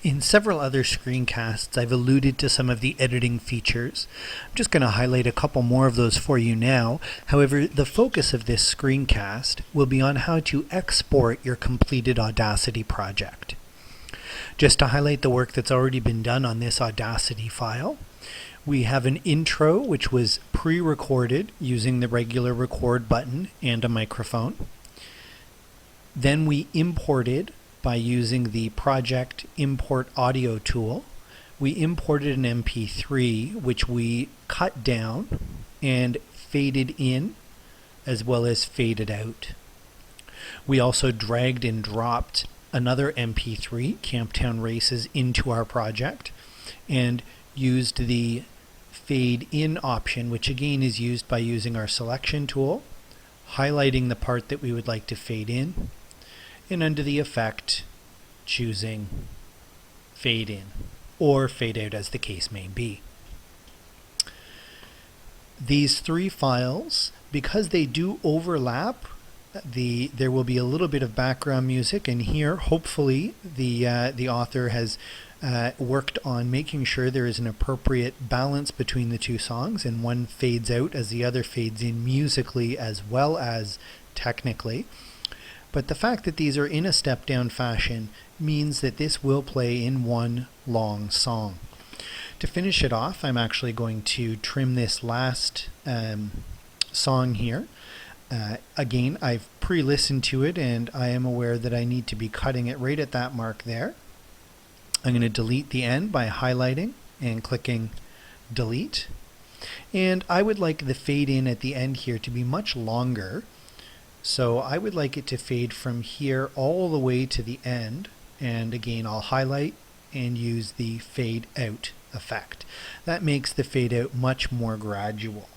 In several other screencasts, I've alluded to some of the editing features. I'm just going to highlight a couple more of those for you now. However, the focus of this screencast will be on how to export your completed Audacity project. Just to highlight the work that's already been done on this Audacity file, we have an intro which was pre-recorded using the regular record button and a microphone. Then we imported by using the project import audio tool. We imported an MP3 which we cut down and faded in as well as faded out. We also dragged and dropped another MP3, Camptown Races, into our project and used the fade in option, which again is used by using our selection tool, highlighting the part that we would like to fade in, and under the effect choosing fade in or fade out as the case may be. These three files, because they do overlap, there will be a little bit of background music, and here hopefully the author has worked on making sure there is an appropriate balance between the two songs, and one fades out as the other fades in musically as well as technically. But the fact that these are in a step-down fashion means that this will play in one long song. To finish it off, I'm actually going to trim this last song here. Again, I've pre-listened to it and I am aware that I need to be cutting it right at that mark there. I'm going to delete the end by highlighting and clicking delete. And I would like the fade in at the end here to be much longer. So I would like it to fade from here all the way to the end, and again I'll highlight and use the fade out effect. That makes the fade out much more gradual.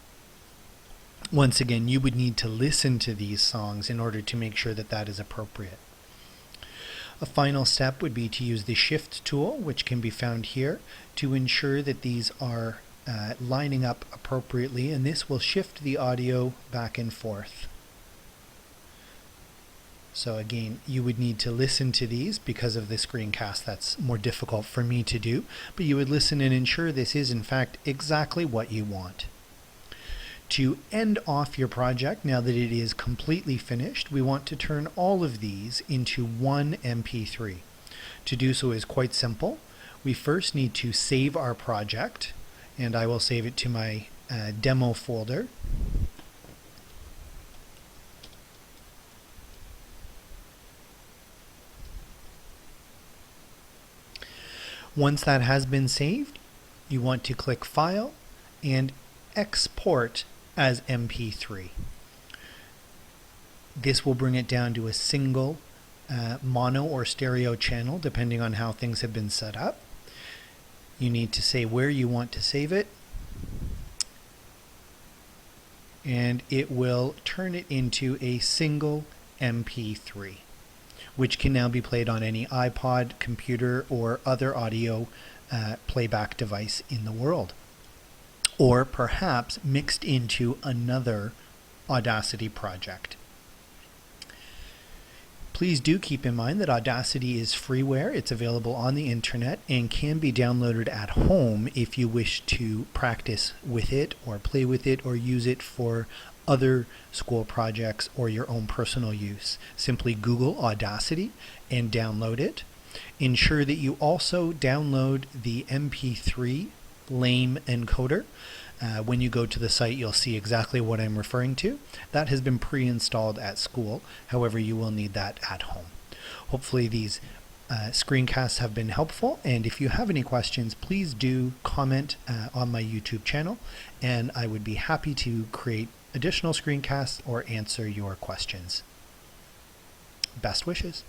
Once again, you would need to listen to these songs in order to make sure that that is appropriate. A final step would be to use the shift tool, which can be found here, to ensure that these are lining up appropriately, and this will shift the audio back and forth. So again, you would need to listen to these because of the screencast. That's more difficult for me to do, but you would listen and ensure this is in fact exactly what you want. To end off your project, now that it is completely finished, we want to turn all of these into one MP3. To do so is quite simple. We first need to save our project, and I will save it to my demo folder. Once that has been saved, you want to click File and Export as MP3. This will bring it down to a single mono or stereo channel depending on how things have been set up. You need to say where you want to save it, and it will turn it into a single MP3, which can now be played on any iPod, computer, or other audio playback device in the world, or perhaps mixed into another Audacity project. Please do keep in mind that Audacity is freeware. It's available on the internet and can be downloaded at home if you wish to practice with it or play with it or use it for other school projects or your own personal use. Simply Google Audacity and download it. Ensure that you also download the MP3 lame encoder. When you go to the site, you'll see exactly what I'm referring to. That has been pre-installed at school. However, you will need that at home. Hopefully these screencasts have been helpful, and if you have any questions, please do comment on my YouTube channel, and I would be happy to create additional screencasts or answer your questions. Best wishes.